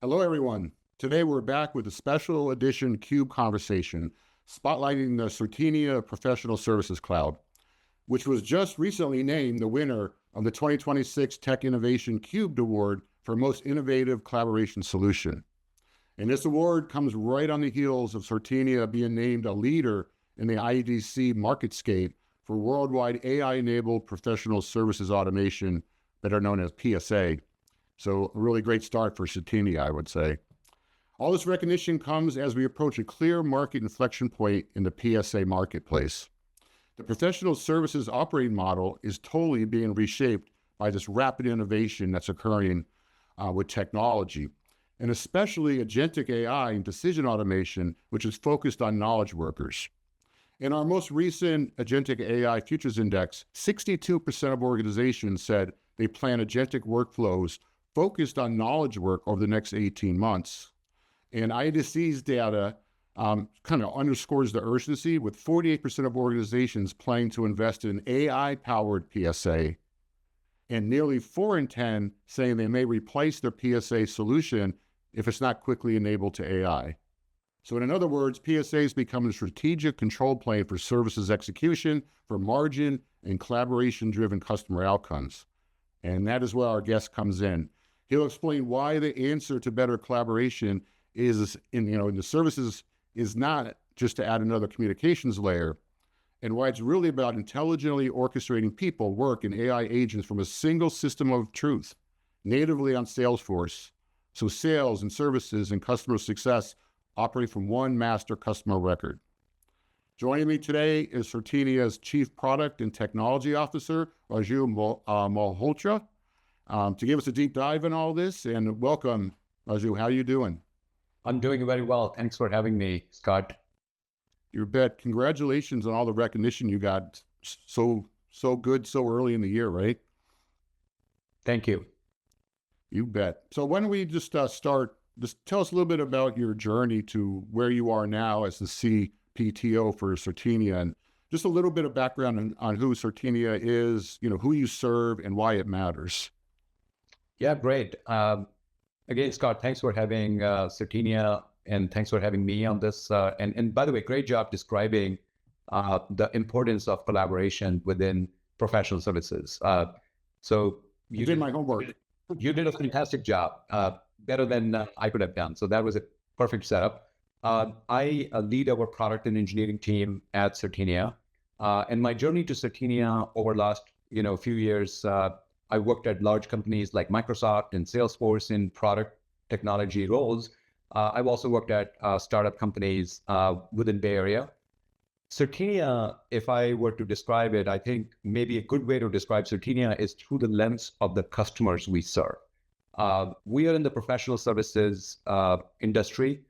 Hello, everyone. Today we're back with a special edition CUBE conversation spotlighting the Certinia Professional Services Cloud, which was just recently named the winner of the 2026 Tech Innovation CUBEd Award for Most Innovative Collaboration Solution. And this award comes right on the heels of Certinia being named a leader in the IDC MarketScape for worldwide AI-enabled professional services automation that are known as PSA. So a really great start for Certinia, I would say. All this recognition comes as we approach a clear market inflection point in the PSA marketplace. The professional services operating model is totally being reshaped by this rapid innovation that's occurring with technology, and especially agentic AI and decision automation, which is focused on knowledge workers. In our most recent Agentic AI Futures Index, 62% of organizations said they plan agentic workflows focused on knowledge work over the next 18 months. And IDC's data kind of underscores the urgency, with 48% of organizations planning to invest in AI-powered PSA, and nearly 4 in 10 saying they may replace their PSA solution if it's not quickly enabled to AI. So in other words, PSA has become a strategic control plane for services execution, for margin, and collaboration-driven customer outcomes. And that is where our guest comes in. He'll explain why the answer to better collaboration is in the services is not just to add another communications layer, and why it's really about intelligently orchestrating people, work, and AI agents from a single system of truth, natively on Salesforce. So sales and services and customer success operate from one master customer record. Joining me today is Certinia's Chief Product and Technology Officer, Raju Malhotra, to give us a deep dive in all this. And welcome, Raju. How are you doing? I'm doing very well. Thanks for having me, Scott. You bet. Congratulations on all the recognition you got. So good, so early in the year, right? Thank you. You bet. So why don't we just start, just tell us a little bit about your journey to where you are now as the CPTO for Certinia, and just a little bit of background on who Certinia is, who you serve and why it matters. Yeah, great. Again, Scott, thanks for having Certinia, and thanks for having me on this. And by the way, great job describing the importance of collaboration within professional services. So you did my homework. You did a fantastic job, better than I could have done. So that was a perfect setup. I lead our product and engineering team at Certinia, and my journey to Certinia over the last few years. I worked at large companies like Microsoft and Salesforce in product technology roles. I've also worked at startup companies within Bay Area. Certinia, if I were to describe it, I think maybe a good way to describe Certinia is through the lens of the customers we serve. We are in the professional services industry.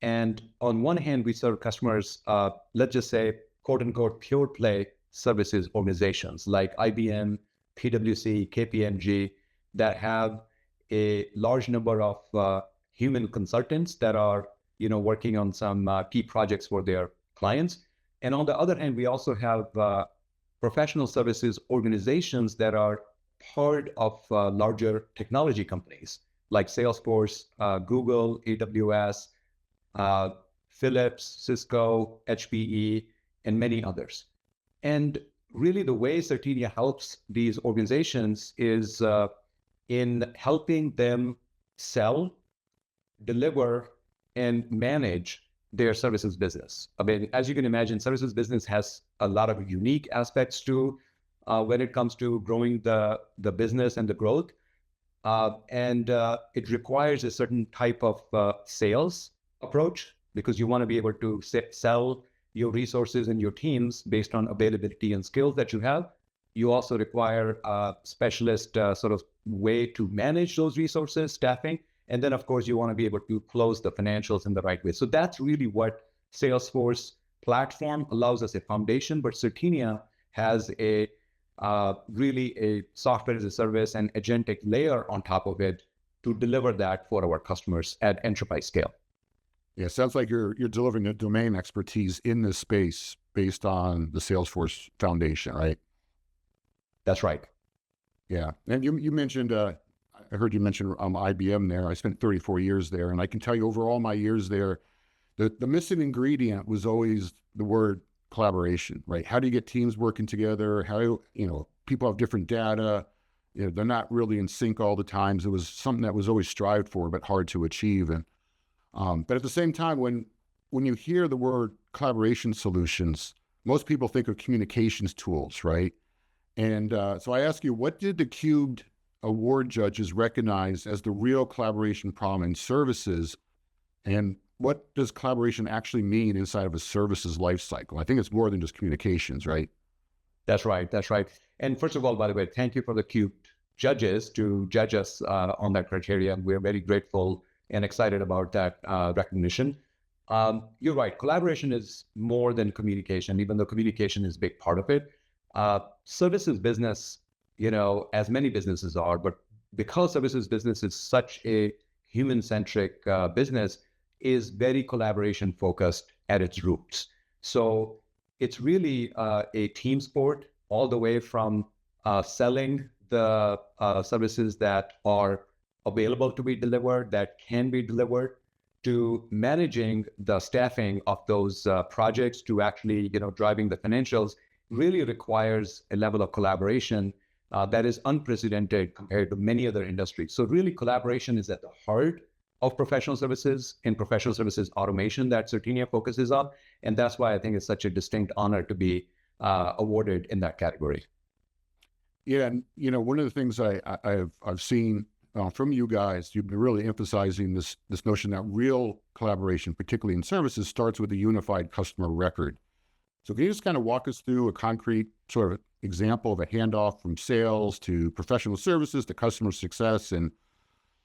And on one hand, we serve customers, let's just say, quote unquote, pure play services organizations like IBM, PwC, KPMG, that have a large number of human consultants that are, working on some key projects for their clients. And on the other hand, we also have professional services organizations that are part of larger technology companies like Salesforce, Google, AWS, Philips, Cisco, HPE, and many others. And really the way Certinia helps these organizations is in helping them sell, deliver, and manage their services business. I mean, as you can imagine, services business has a lot of unique aspects to when it comes to growing the business and the growth. And it requires a certain type of sales approach, because you want to be able to sell your resources and your teams based on availability and skills that you have. You also require a specialist sort of way to manage those resources, staffing. And then, of course, you want to be able to close the financials in the right way. So that's really what Salesforce platform allows us, a foundation. But Certinia has a really a software as a service and agentic layer on top of it to deliver that for our customers at enterprise scale. Yeah, sounds like you're delivering the domain expertise in this space based on the Salesforce foundation, right? That's right. Yeah, and you mentioned I heard you mention IBM there. I spent 34 years there, and I can tell you over all my years there, the missing ingredient was always the word collaboration, right? How do you get teams working together? How, people have different data, they're not really in sync all the times. It was something that was always strived for, but hard to achieve. And but at the same time, when you hear the word collaboration solutions, most people think of communications tools, right? And so I ask you, what did the theCUBEd award judges recognize as the real collaboration problem in services? And what does collaboration actually mean inside of a services lifecycle? I think it's more than just communications, right? That's right. That's right. And first of all, by the way, thank you for the CUBE judges to judge us on that criteria. We're very grateful and excited about that recognition. You're right. Collaboration is more than communication, even though communication is a big part of it. Services business, as many businesses are, but because services business is such a human-centric business, is very collaboration focused at its roots. So it's really a team sport all the way from selling the services that are available to be delivered, that can be delivered, to managing the staffing of those projects, to actually, driving the financials, really requires a level of collaboration that is unprecedented compared to many other industries. So really collaboration is at the heart of professional services and professional services automation that Certinia focuses on. And that's why I think it's such a distinct honor to be awarded in that category. Yeah, and one of the things I've seen from you guys, you've been really emphasizing this notion that real collaboration, particularly in services, starts with a unified customer record. So can you just kind of walk us through a concrete sort of example of a handoff from sales to professional services to customer success, and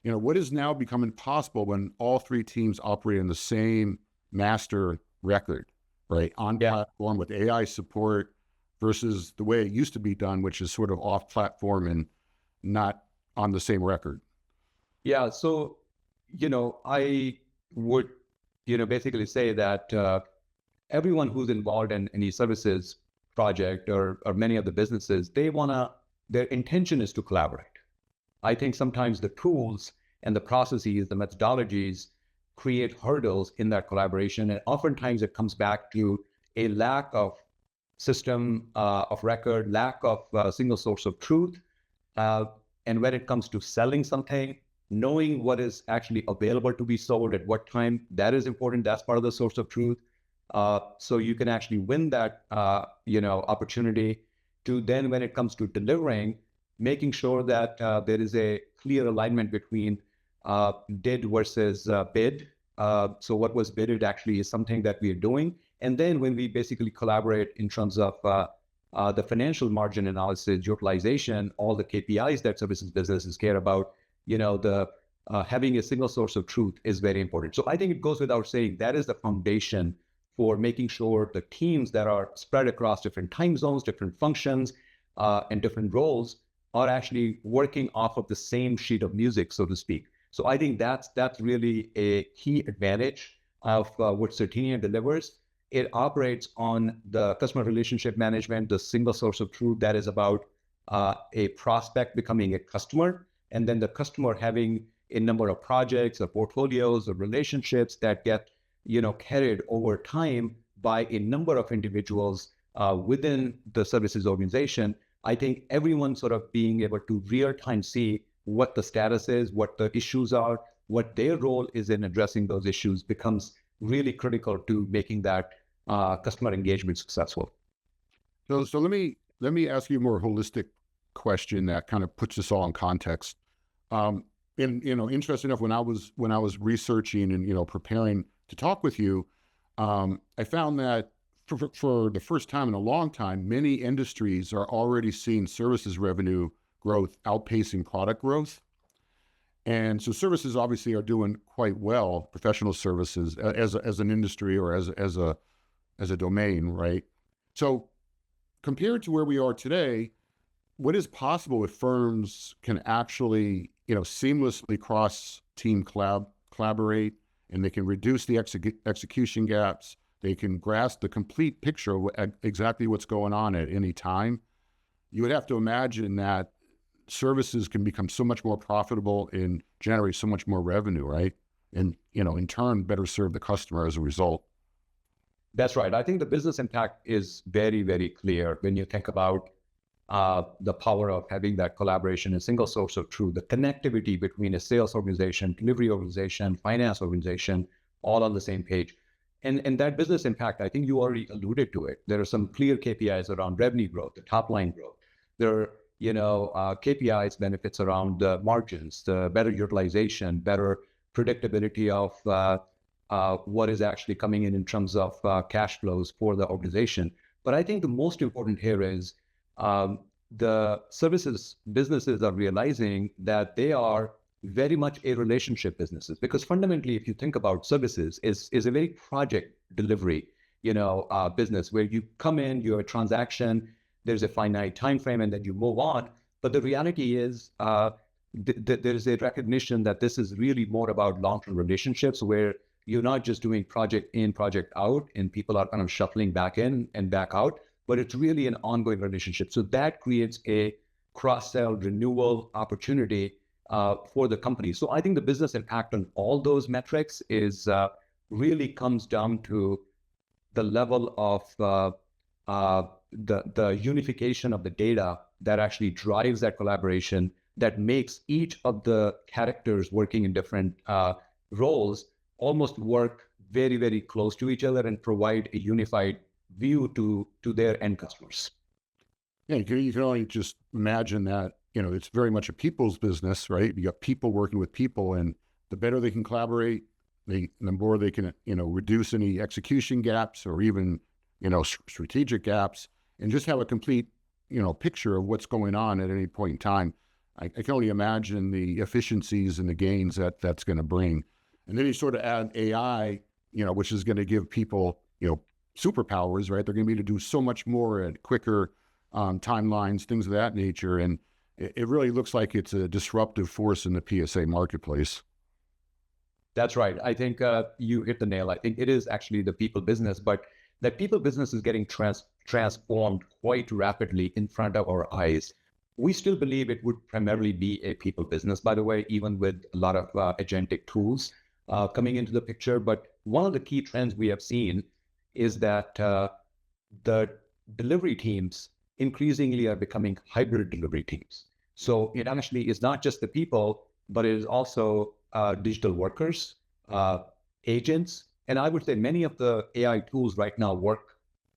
what is now becoming possible when all three teams operate in the same master record, right? On platform with AI support versus the way it used to be done, which is sort of off platform and not on the same record. Yeah. So, I would, basically say that everyone who's involved in any services project or many of the businesses, their intention is to collaborate. I think sometimes the tools and the processes, the methodologies create hurdles in that collaboration. And oftentimes it comes back to a lack of system of record, lack of single source of truth. And when it comes to selling something, knowing what is actually available to be sold at what time, that is important. That's part of the source of truth. So you can actually win that, opportunity to then, when it comes to delivering, making sure that there is a clear alignment between did versus bid. So what was bidded actually is something that we are doing. And then when we basically collaborate in terms of the financial margin analysis, utilization, all the KPIs that services businesses care about, having a single source of truth is very important. So I think it goes without saying that is the foundation for making sure the teams that are spread across different time zones, different functions, and different roles are actually working off of the same sheet of music, so to speak. So I think that's really a key advantage of what Certinia delivers. It operates on the customer relationship management, the single source of truth that is about a prospect becoming a customer, and then the customer having a number of projects or portfolios or relationships that get carried over time by a number of individuals within the services organization. I think everyone sort of being able to real time see what the status is, what the issues are, what their role is in addressing those issues becomes really critical to making that customer engagement successful. So let me ask you a more holistic question that kind of puts this all in context. Interesting enough, when I was researching and preparing to talk with you, I found that for the first time in a long time, many industries are already seeing services revenue growth outpacing product growth. And so services obviously are doing quite well, professional services as an industry or as a domain, right? So compared to where we are today, what is possible if firms can actually, seamlessly cross-team collaborate, and they can reduce the execution gaps, they can grasp the complete picture of exactly what's going on at any time? You would have to imagine that services can become so much more profitable and generate so much more revenue, right? And, in turn, better serve the customer as a result. That's right. I think the business impact is very, very clear when you think about the power of having that collaboration, a single source of truth, the connectivity between a sales organization, delivery organization, finance organization, all on the same page. And that business impact, I think you already alluded to it. There are some clear KPIs around revenue growth, the top line growth. There are, KPIs, benefits around the margins, the better utilization, better predictability of what is actually coming in terms of cash flows for the organization. But I think the most important here is the services businesses are realizing that they are very much a relationship businesses, because fundamentally, if you think about services, is a very project delivery, business where you come in, you have a transaction, there's a finite time frame, and then you move on. But the reality is there is a recognition that this is really more about long-term relationships where you're not just doing project in, project out, and people are kind of shuffling back in and back out, but it's really an ongoing relationship. So that creates a cross-sell renewal opportunity for the company. So I think the business impact on all those metrics is really comes down to the level of the unification of the data that actually drives that collaboration, that makes each of the characters working in different roles almost work very, very close to each other and provide a unified view to their end customers. Yeah, you can only just imagine that, it's very much a people's business, right? You got people working with people, and the better they can collaborate, the more they can, reduce any execution gaps or even, strategic gaps, and just have a complete, picture of what's going on at any point in time. I can only imagine the efficiencies and the gains that's going to bring. And then you sort of add AI, which is going to give people, superpowers, right? They're going to be able to do so much more at quicker timelines, things of that nature. And it really looks like it's a disruptive force in the PSA marketplace. That's right. I think you hit the nail. I think it is actually the people business, but that people business is getting transformed quite rapidly in front of our eyes. We still believe it would primarily be a people business, by the way, even with a lot of agentic tools coming into the picture. But one of the key trends we have seen is that the delivery teams increasingly are becoming hybrid delivery teams. So it actually is not just the people, but it is also digital workers, agents. And I would say many of the AI tools right now work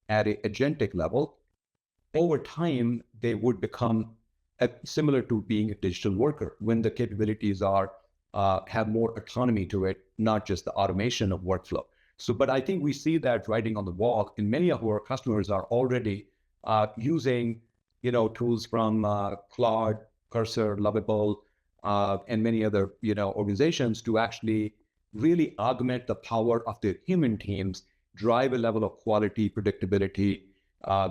at an agentic level. Over time, they would become similar to being a digital worker when the capabilities are have more autonomy to it, not just the automation of workflow. So, but I think we see that writing on the wall, and many of our customers are already using, tools from Claude, Cursor, Lovable, and many other, organizations to actually really augment the power of their human teams, drive a level of quality, predictability,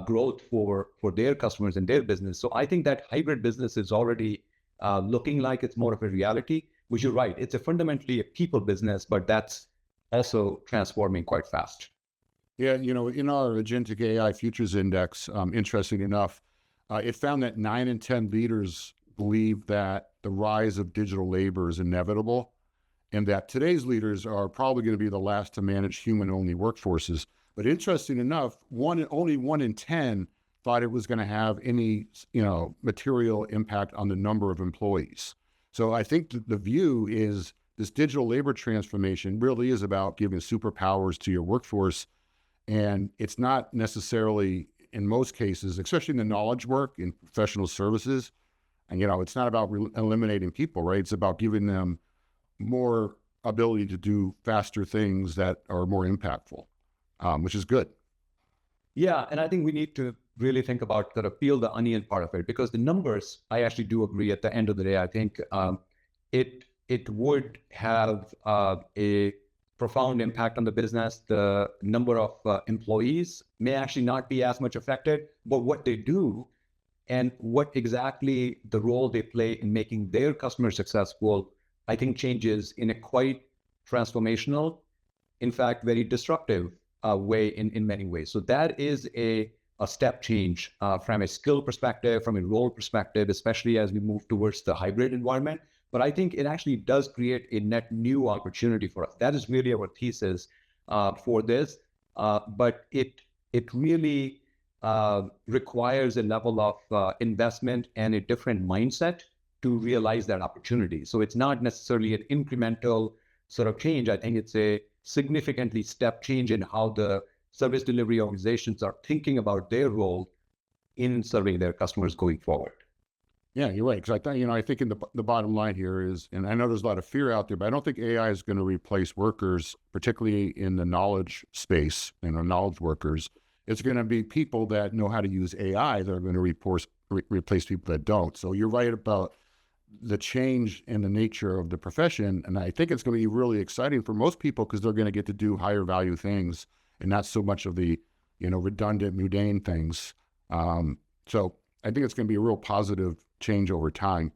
growth for their customers and their business. So I think that hybrid business is already looking like it's more of a reality, which you're right. It's fundamentally a people business, but that's also transforming quite fast. Yeah, in our Agentic AI Futures Index, interesting enough, it found that 9 in 10 leaders believe that the rise of digital labor is inevitable, and that today's leaders are probably going to be the last to manage human-only workforces. But interesting enough, only 1 in 10 thought it was going to have any, material impact on the number of employees. So I think the view is this digital labor transformation really is about giving superpowers to your workforce. And it's not necessarily, in most cases, especially in the knowledge work, in professional services, and, it's not about eliminating people, right? It's about giving them more ability to do faster things that are more impactful, which is good. Yeah, and I think we need to really think about sort of peel the onion part of it, because the numbers, I actually do agree at the end of the day, I think it would have a profound impact on the business. The number of employees may actually not be as much affected, but what they do and what exactly the role they play in making their customers successful, I think changes in a quite transformational, in fact, very disruptive way in many ways. So that is a a step change from a skill perspective, from a role perspective, especially as we move towards the hybrid environment. But I think it actually does create a net new opportunity for us. That is really our thesis for this. But it really requires a level of investment and a different mindset to realize that opportunity. So it's not necessarily an incremental sort of change. I think it's a significantly step change in how the service delivery organizations are thinking about their role in serving their customers going forward. Yeah, you're right. Because I think in the bottom line here is, and I know there's a lot of fear out there, but I don't think AI is going to replace workers, particularly in the knowledge space, knowledge workers. It's going to be people that know how to use AI that are going to replace people that don't. So you're right about the change in the nature of the profession. And I think it's going to be really exciting for most people because they're going to get to do higher value things and not so much of the, redundant, mundane things. So I think it's going to be a real positive change over time.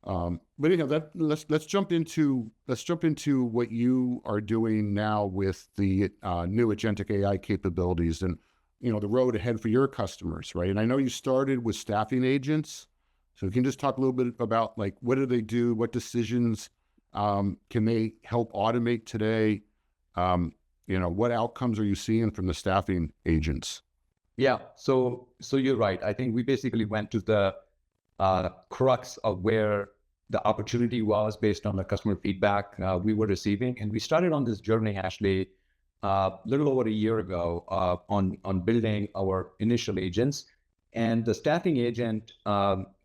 But let's jump into what you are doing now with the new agentic AI capabilities and the road ahead for your customers, right? And I know you started with staffing agents, so you can just talk a little bit about what do they do, what decisions can they help automate today? What outcomes are you seeing from the staffing agents? Yeah, so you're right. I think we basically went to the crux of where the opportunity was based on the customer feedback we were receiving. And we started on this journey actually a little over a year ago on building our initial agents. And the staffing agent,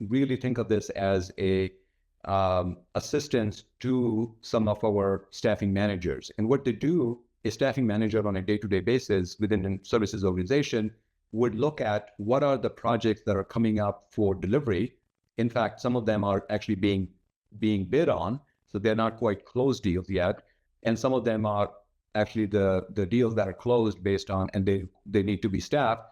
really think of this as a assistance to some of our staffing managers. And what they do, a staffing manager on a day-to-day basis within a services organization would look at what are the projects that are coming up for delivery. In fact, some of them are actually being bid on, so they're not quite closed deals yet. And some of them are actually the deals that are closed based on, and they need to be staffed.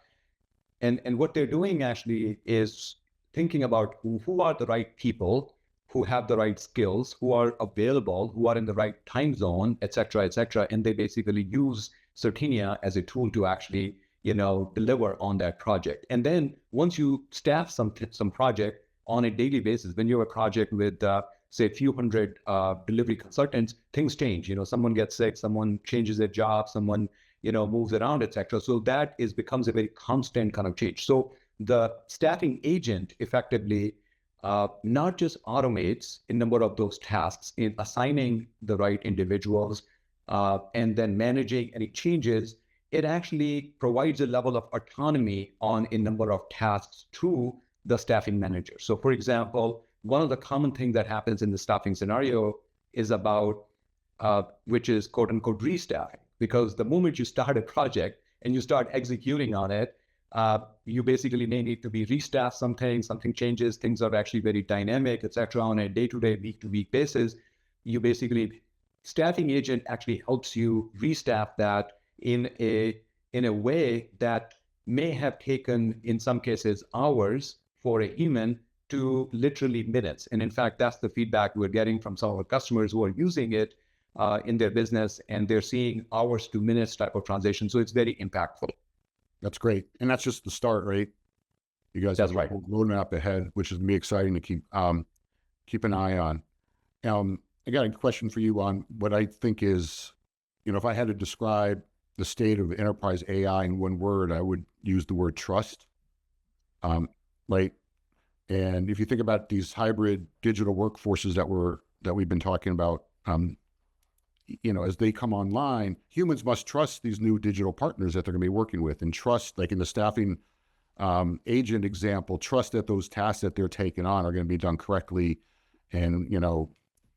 And what they're doing actually is thinking about who are the right people, who have the right skills, who are available, who are in the right time zone, et cetera, et cetera. And they basically use Certinia as a tool to actually, deliver on that project. And then once you staff some project on a daily basis, when you have a project with, say, a few hundred delivery consultants, things change. Someone gets sick, someone changes their job, someone, moves around, et cetera. So that becomes a very constant kind of change. So the staffing agent effectively not just automates a number of those tasks in assigning the right individuals and then managing any changes. It actually provides a level of autonomy on a number of tasks to the staffing manager. So for example, one of the common things that happens in the staffing scenario is about, which is quote unquote restaffing, because the moment you start a project and you start executing on it, you basically may need to be restaffed something changes, things are actually very dynamic, et cetera, on a day-to-day, week-to-week basis. You basically, staffing agent actually helps you restaff that in a way that may have taken, in some cases, hours for a human to literally minutes. And in fact, that's the feedback we're getting from some of our customers who are using it in their business, and they're seeing hours to minutes type of transition. So it's very impactful. That's great. And that's just the start, right? You guys have a roadmap ahead, which is going to be exciting to keep an eye on. I got a question for you on what I think is, if I had to describe the state of enterprise AI in one word, I would use the word trust. Right. And if you think about these hybrid digital workforces that we've been talking about, as they come online, humans must trust these new digital partners that they're going to be working with, and trust, like in the staffing agent example, trust that those tasks that they're taking on are going to be done correctly and,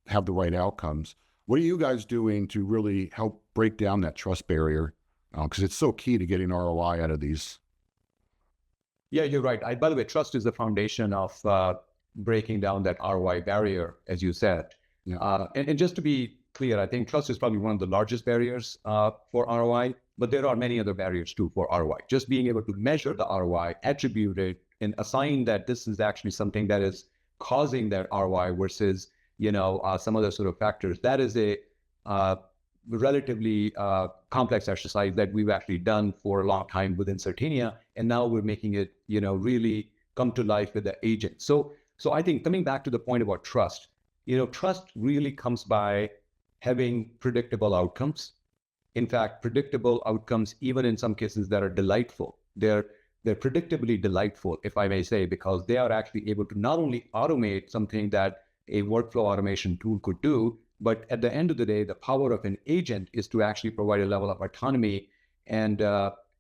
have the right outcomes. What are you guys doing to really help break down that trust barrier? Because it's so key to getting ROI out of these. Yeah, you're right. By the way, trust is the foundation of breaking down that ROI barrier, as you said. Yeah. And just to be clear, I think trust is probably one of the largest barriers for ROI, but there are many other barriers too for ROI. Just being able to measure the ROI, attribute it, and assign that this is actually something that is causing that ROI versus, some other sort of factors. That is relatively complex exercise that we've actually done for a long time within Certinia, and now we're making it, really come to life with the agent. So I think coming back to the point about trust, trust really comes by having predictable outcomes. In fact, predictable outcomes, even in some cases that are delightful, they're predictably delightful, if I may say, because they are actually able to not only automate something that a workflow automation tool could do, but at the end of the day, the power of an agent is to actually provide a level of autonomy and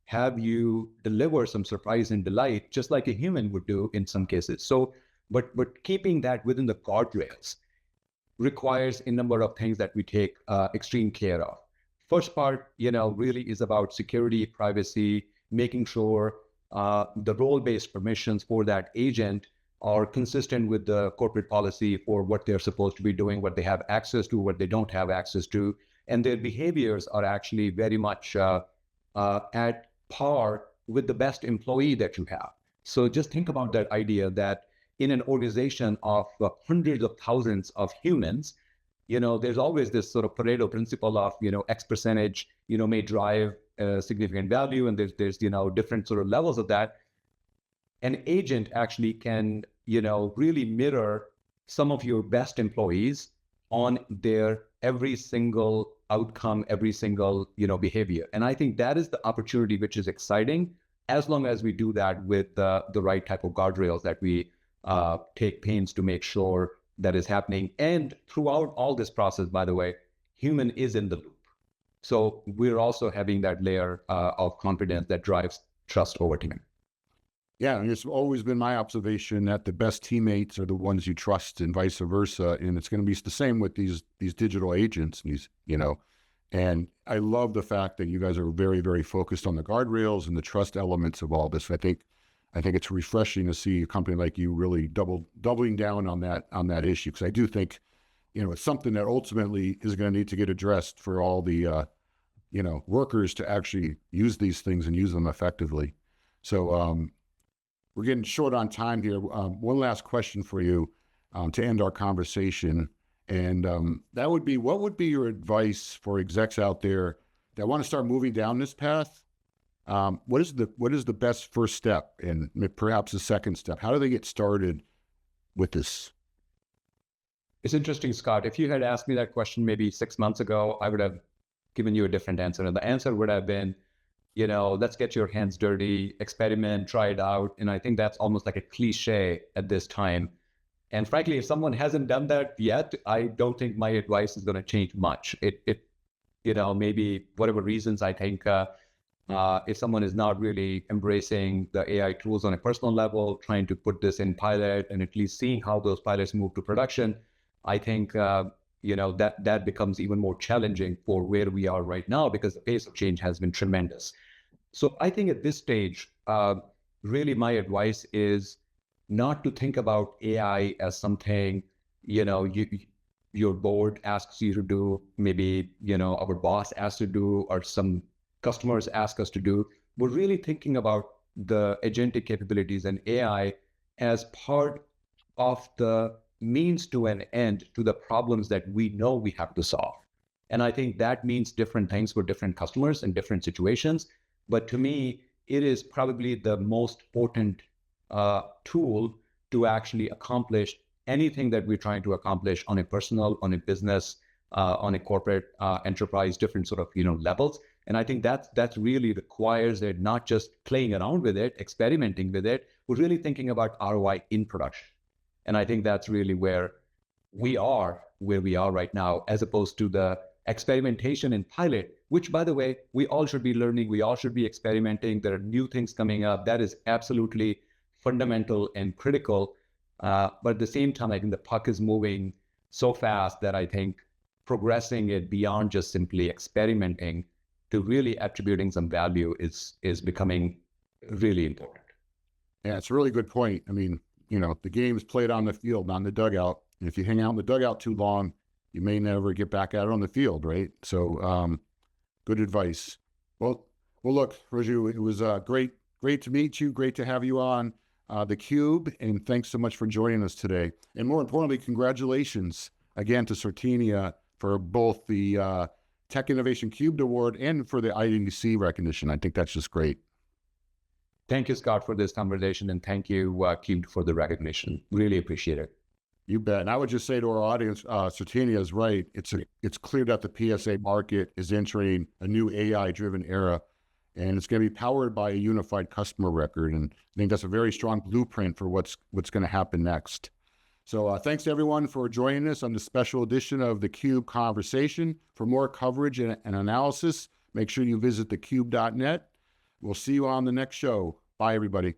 have you deliver some surprise and delight, just like a human would do in some cases. So, but keeping that within the guardrails requires a number of things that we take extreme care of. First part, really is about security, privacy, making sure the role-based permissions for that agent are consistent with the corporate policy for what they're supposed to be doing, what they have access to, what they don't have access to, and their behaviors are actually very much at par with the best employee that you have. So just think about that idea that in an organization of hundreds of thousands of humans, there's always this sort of Pareto principle of, X percentage, may drive significant value, and there's different sort of levels of that. An agent actually can, really mirror some of your best employees on their every single outcome, every single, behavior. And I think that is the opportunity which is exciting, as long as we do that with the right type of guardrails that we take pains to make sure that is happening. And throughout all this process, by the way, human is in the loop. So we're also having that layer of confidence that drives trust over time. Yeah, and it's always been my observation that the best teammates are the ones you trust, and vice versa. And it's going to be the same with these digital agents. And I love the fact that you guys are very, very focused on the guardrails and the trust elements of all this. I think it's refreshing to see a company like you really doubling down on that issue, because I do think, it's something that ultimately is going to need to get addressed for all the workers to actually use these things and use them effectively. So we're getting short on time here. One last question for you to end our conversation, and that would be, what would be your advice for execs out there that want to start moving down this path? What is the best first step, and perhaps the second step? How do they get started with this? It's interesting, Scott. If you had asked me that question maybe 6 months ago, I would have given you a different answer. And the answer would have been, let's get your hands dirty, experiment, try it out. And I think that's almost like a cliche at this time. And frankly, if someone hasn't done that yet, I don't think my advice is going to change much. Maybe whatever reasons, I think if someone is not really embracing the AI tools on a personal level, trying to put this in pilot and at least seeing how those pilots move to production, I think that becomes even more challenging for where we are right now, because the pace of change has been tremendous. So I think at this stage, really my advice is not to think about AI as something, your board asks you to do, maybe, our boss asks to do, or some customers ask us to do. We're really thinking about the agentic capabilities and AI as part of the means to an end to the problems that we know we have to solve. And I think that means different things for different customers in different situations. But to me, it is probably the most potent tool to actually accomplish anything that we're trying to accomplish on a personal, on a business, on a corporate enterprise, different sort of levels. And I think that's really requires it, not just playing around with it, experimenting with it. We're really thinking about ROI in production. And I think that's really where we are right now, as opposed to the experimentation and pilot, which, by the way, we all should be learning. We all should be experimenting. There are new things coming up. That is absolutely fundamental and critical. But at the same time, I think the puck is moving so fast that I think progressing it beyond just simply experimenting to really attributing some value is becoming really important. Yeah, it's a really good point. I mean, the game is played on the field, not in the dugout. And if you hang out in the dugout too long, you may never get back out on the field, right? So good advice. Well, look, Raju, it was great to meet you. Great to have you on theCUBE, and thanks so much for joining us today. And more importantly, congratulations again to Certinia for both the Tech Innovation CUBEd Award and for the IDC recognition. I think that's just great. Thank you, Scott, for this conversation, and thank you, CUBEd, for the recognition. Really appreciate it. You bet. And I would just say to our audience, Certinia is right. It's clear that the PSA market is entering a new AI-driven era, and it's going to be powered by a unified customer record. And I think that's a very strong blueprint for what's going to happen next. So thanks everyone for joining us on this special edition of theCUBE Conversation. For more coverage and analysis, make sure you visit thecube.net. We'll see you on the next show. Bye, everybody.